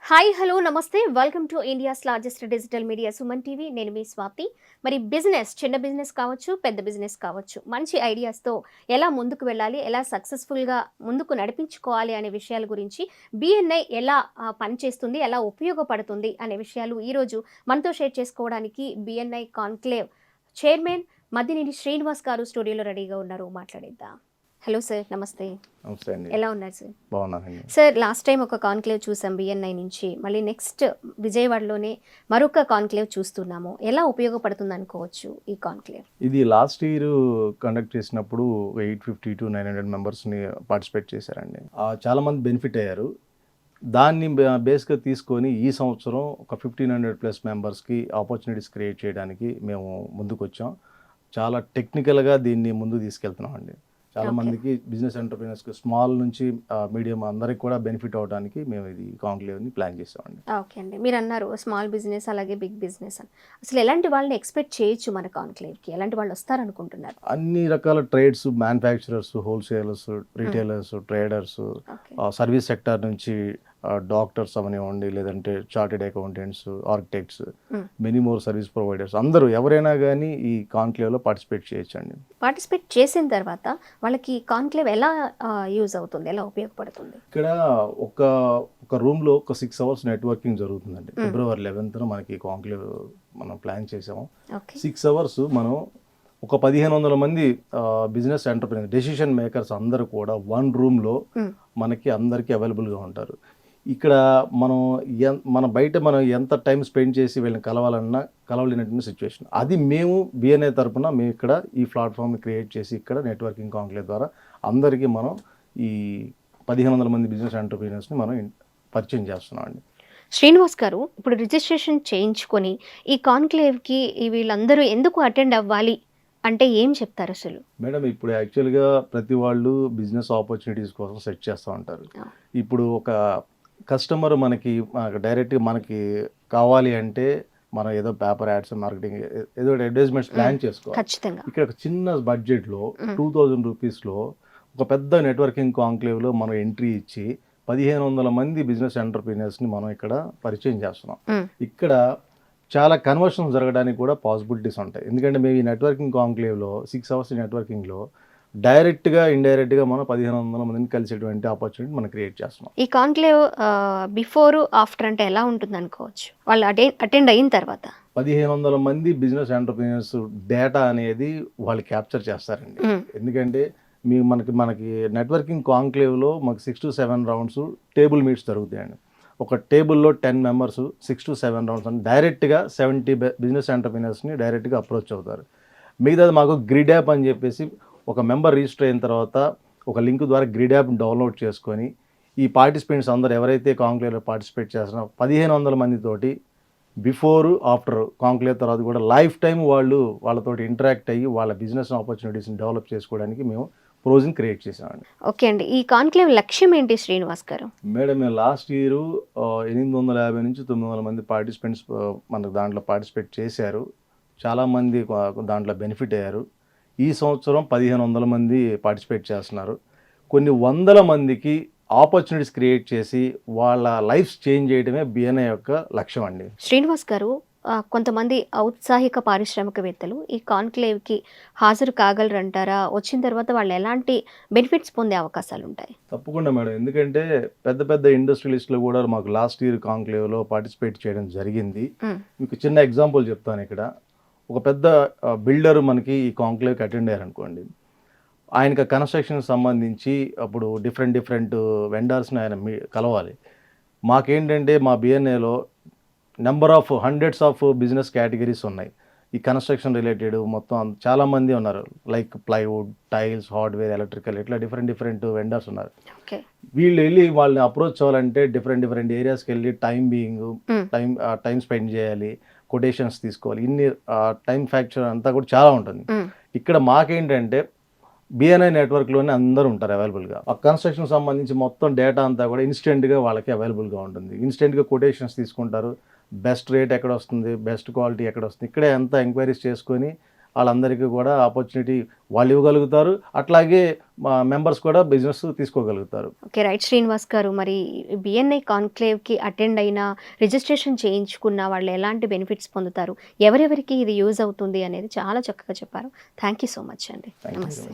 Hi hello నమస్తే welcome to India's largest digital media Suman TV. నేను మీ స్వాతి. మరి బిజినెస్ చిన్న బిజినెస్ కావచ్చు, పెద్ద బిజినెస్ కావచ్చు, మంచి ఐడియాస్తో ఎలా ముందుకు వెళ్ళాలి, ఎలా సక్సెస్ఫుల్గా ముందుకు నడిపించుకోవాలి అనే విషయాల గురించి, బిఎన్ఐ ఎలా పనిచేస్తుంది, ఎలా ఉపయోగపడుతుంది అనే విషయాలు ఈరోజు మనతో షేర్ చేసుకోవడానికి BNI conclave chairman Maddineni Srinivas గారు స్టూడియోలో రెడీగా ఉన్నారు. మాట్లాడేద్దాం. హలో సార్, నమస్తే. నమస్తే అండి. ఎలా ఉన్నారు సార్? బాగున్నానండి. సార్, లాస్ట్ టైం ఒక కాన్క్లేవ్ చూసాం బిఎన్ఐ నుంచి, మళ్ళీ నెక్స్ట్ విజయవాడలోనే మరొక కాన్క్లేవ్ చూస్తున్నాము. ఎలా ఉపయోగపడుతుంది అనుకోవచ్చు ఈ కాన్క్లేవ్? ఇది లాస్ట్ ఇయర్ కండక్ట్ చేసినప్పుడు 850 to 900 మెంబర్స్ని పార్టిసిపేట్ చేశారండి. చాలా మంది బెనిఫిట్ అయ్యారు. దాన్ని బేస్గా తీసుకొని ఈ సంవత్సరం ఒక 1500+ మెంబర్స్కి ఆపర్చునిటీస్ క్రియేట్ చేయడానికి మేము ముందుకు వచ్చాం. చాలా టెక్నికల్గా దీన్ని ముందుకు తీసుకెళ్తున్నాం అండి. చాలా మందికి బిజినెస్ ఎంటర్ప్రీనర్స్కి స్మాల్ నుంచి మీడియం అందరికి కూడా బెనిఫిట్ అవడానికి మేము ఇది కాంక్లేవ్ని ప్లాన్ చేసామండి. ఓకే అండి, మీరు అన్నారు స్మాల్ బిజినెస్ అలాగే బిగ్ బిజినెస్ అని. అసలు ఎలాంటి వాళ్ళని ఎక్స్పెక్ట్ చేయొచ్చు మన కాన్క్లేవ్కి? ఎలాంటి వాళ్ళు వస్తారనుకుంటున్నారు? అన్ని రకాల trades, manufacturers, wholesalers, retailers, traders, service sector నుంచి డాక్టర్స్ అవనివ్వండి, లేదంటే chartered accountants, architects, many more service providers, అందరూ ఎవరైనా కానీ ఈ కాన్క్లేవ్లో పార్టిసిపేట్ చేయొచ్చండి. పార్టిసిపేట్ చేసిన తర్వాత వాళ్ళకి కాన్క్లేవ్ ఎలా యూజ్ అవుతుంది, ఎలా ఉపయోగపడుతుంది? ఇక్కడ ఒక రూమ్లో ఒక 6 hours నెట్వర్కింగ్ జరుగుతుందండి. February 11th మనకి కాన్క్లేవ్ మనం ప్లాన్ చేసాము. 6 hours మనం ఒక 1500 మంది బిజినెస్ ఎంటర్ప్రీనర్, డెసిషన్ మేకర్స్ అందరూ కూడా వన్ రూమ్లో మనకి అందరికీ అవైలబుల్గా ఉంటారు. ఇక్కడ మన బయట మనం ఎంత టైం స్పెండ్ చేసి వీళ్ళని కలవాలన్నా కలవలేనటువంటి సిచ్యువేషన్. అది మేము బిఎన్ఐ తరపున మేము ఇక్కడ ఈ ప్లాట్ఫామ్ని క్రియేట్ చేసి ఇక్కడ నెట్వర్కింగ్ కాంక్లేవ్ ద్వారా అందరికీ మనం ఈ 1500 మంది బిజినెస్ ఎంటర్ప్రీనర్స్ని మనం పరిచయం చేస్తున్నాం అండి. శ్రీనివాస్ గారు, ఇప్పుడు రిజిస్ట్రేషన్ చేయించుకొని ఈ కాన్క్లేవ్కి వీళ్ళందరూ ఎందుకు అటెండ్ అవ్వాలి అంటే ఏం చెప్తారు అసలు? మేడం, ఇప్పుడు యాక్చువల్గా ప్రతి వాళ్ళు బిజినెస్ ఆపర్చునిటీస్ కోసం సెట్ చేస్తూ ఉంటారు. ఇప్పుడు ఒక కస్టమర్ మనకి డైరెక్ట్గా మనకి కావాలి అంటే మనం ఏదో పేపర్ యాడ్స్, మార్కెటింగ్, ఏదో అడ్వర్టైజ్మెంట్స్ ప్లాన్ చేసుకోవాలి. ఖచ్చితంగా ఇక్కడ ఒక చిన్న బడ్జెట్లో 2000 రూపీస్లో ఒక పెద్ద నెట్వర్కింగ్ కాంక్లేవ్లో మనం ఎంట్రీ ఇచ్చి 1500 మంది బిజినెస్ ఎంటర్ప్రీనర్స్ని మనం ఇక్కడ పరిచయం చేస్తున్నాం. ఇక్కడ చాలా కన్వర్షన్స్ జరగడానికి కూడా పాసిబిలిటీస్ ఉంటాయి. ఎందుకంటే మేము ఈ నెట్వర్కింగ్ కాంక్లేవ్లో 6 hours నెట్వర్కింగ్లో డైరెక్ట్గా ఇండైరెక్ట్గా మనం 1500 మందిని కలిసేటువంటి ఆపర్చునిటీ మనం క్రియేట్ చేస్తున్నాం. ఈ కాన్క్లేవ్ బిఫోర్ ఆఫ్టర్ అంటే ఎలా ఉంటుంది అనుకోవచ్చు వాళ్ళు అటెండ్ అయిన తర్వాత? 1500 మంది బిజినెస్ ఎంటర్ప్రీనర్స్ డేటా అనేది వాళ్ళు క్యాప్చర్ చేస్తారండి. ఎందుకంటే మనకి నెట్వర్కింగ్ కాంక్లేవ్లో మాకు 6 to 7 రౌండ్స్ టేబుల్ మీట్స్ జరుగుతాయండి. ఒక టేబుల్లో 10 మెంబర్స్ 6 to 7 రౌండ్స్ అని డైరెక్ట్గా 70 బిజినెస్ ఎంటర్ప్రీనర్స్ని డైరెక్ట్గా అప్రోచ్ అవుతారు. మిగతాది మాకు గ్రిడ్ యాప్ అని చెప్పేసి ఒక మెంబర్ రిజిస్టర్ అయిన తర్వాత ఒక లింక్ ద్వారా గ్రిడ్ యాప్ని డౌన్లోడ్ చేసుకొని ఈ పార్టిసిపెంట్స్ అందరూ ఎవరైతే కాంక్లేవ్లో పార్టిసిపేట్ చేస్తున్నారో 1500 మందితోటి బిఫోర్ ఆఫ్టర్ కాంక్లేవ్ తర్వాత కూడా లైఫ్ టైం వాళ్ళతోటి ఇంటరాక్ట్ అయ్యి వాళ్ళ బిజినెస్ ఆపర్చునిటీస్ని డెవలప్ చేసుకోవడానికి మేము ప్రోజ్ని క్రియేట్ చేసామండి. ఓకే అండి, ఈ కాన్క్లేవ్ లక్ష్యం ఏంటి శ్రీనివాస్ గారు? మేడం, మేము లాస్ట్ ఇయర్ 850 నుంచి 900 మంది పార్టిసిపెంట్స్ మనకు దాంట్లో పార్టిసిపేట్ చేశారు. చాలామంది దాంట్లో బెనిఫిట్ అయ్యారు. ఈ సంవత్సరం 1500 మంది పార్టిసిపేట్ చేస్తున్నారు. కొన్ని వందల మందికి ఆపర్చునిటీస్ క్రియేట్ చేసి వాళ్ళ లైఫ్స్ చేంజ్ చేయడమే బిఎన్ఐ యొక్క లక్ష్యం అండి. శ్రీనివాస్ గారు, కొంతమంది ఔత్సాహిక పారిశ్రామికవేత్తలు ఈ కాన్క్లేవ్కి హాజరు కాగలరంటారా? వచ్చిన తర్వాత వాళ్ళు ఎలాంటి బెనిఫిట్స్ పొందే అవకాశాలు ఉంటాయి? తప్పకుండా మేడం, ఎందుకంటే పెద్ద పెద్ద ఇండస్ట్రియలిస్టులు కూడా మాకు లాస్ట్ ఇయర్ కాంక్లేవ్లో పార్టిసిపేట్ చేయడం జరిగింది. మీకు చిన్న ఎగ్జాంపుల్ చెప్తాను. ఇక్కడ ఒక పెద్ద బిల్డర్ మనకి ఈ కాంక్లేవ్కి అటెండ్ అయ్యారనుకోండి, ఆయనకి కన్స్ట్రక్షన్ సంబంధించి అప్పుడు డిఫరెంట్ వెండర్స్ని ఆయన కలవాలి. మాకేంటంటే మా బిఎన్ఏలో number of hundreds of business categories ఉన్నాయి. ఈ కన్స్ట్రక్షన్ రిలేటెడ్ మొత్తం చాలామంది ఉన్నారు. Like plywood, tiles, hardware, electrical, ఇట్లా డిఫరెంట్ వెండర్స్ ఉన్నారు. వీళ్ళు వెళ్ళి వాళ్ళని అప్రోచ్ అవ్వాలంటే డిఫరెంట్ ఏరియాస్కి వెళ్ళి టైం స్పెండ్ చేయాలి, కొటేషన్స్ తీసుకోవాలి. ఇన్ని టైం ఫ్యాక్చర్ అంతా కూడా చాలా ఉంటుంది. ఇక్కడ మాకేంటంటే బిఎన్ఐ నెట్వర్క్లోనే అందరూ ఉంటారు అవైలబుల్గా. ఆ కన్స్ట్రక్షన్ సంబంధించి మొత్తం డేటా అంతా కూడా ఇన్స్టెంట్గా వాళ్ళకి అవైలబుల్గా ఉంటుంది. ఇన్స్టెంట్గా కొటేషన్స్ తీసుకుంటారు. బెస్ట్ రేట్ ఎక్కడ వస్తుంది, బెస్ట్ క్వాలిటీ ఎక్కడ వస్తుంది, ఇక్కడే అంతా ఎంక్వైరీస్ చేసుకొని వాళ్ళందరికీ కూడా ఆపర్చునిటీ వాళ్ళు ఇవ్వగలుగుతారు, అట్లాగే మా మెంబర్స్ కూడా బిజినెస్ తీసుకోగలుగుతారు. ఓకే, రైట్ శ్రీనివాస్ గారు. మరి బిఎన్ఐ కాన్క్లేవ్కి అటెండ్ అయిన, రిజిస్ట్రేషన్ చేయించుకున్న వాళ్ళు ఎలాంటి బెనిఫిట్స్ పొందుతారు, ఎవరెవరికి ఇది యూజ్ అవుతుంది అనేది చాలా చక్కగా చెప్పారు. థ్యాంక్ యూ సో మచ్ అండి. Thank you. నమస్తే.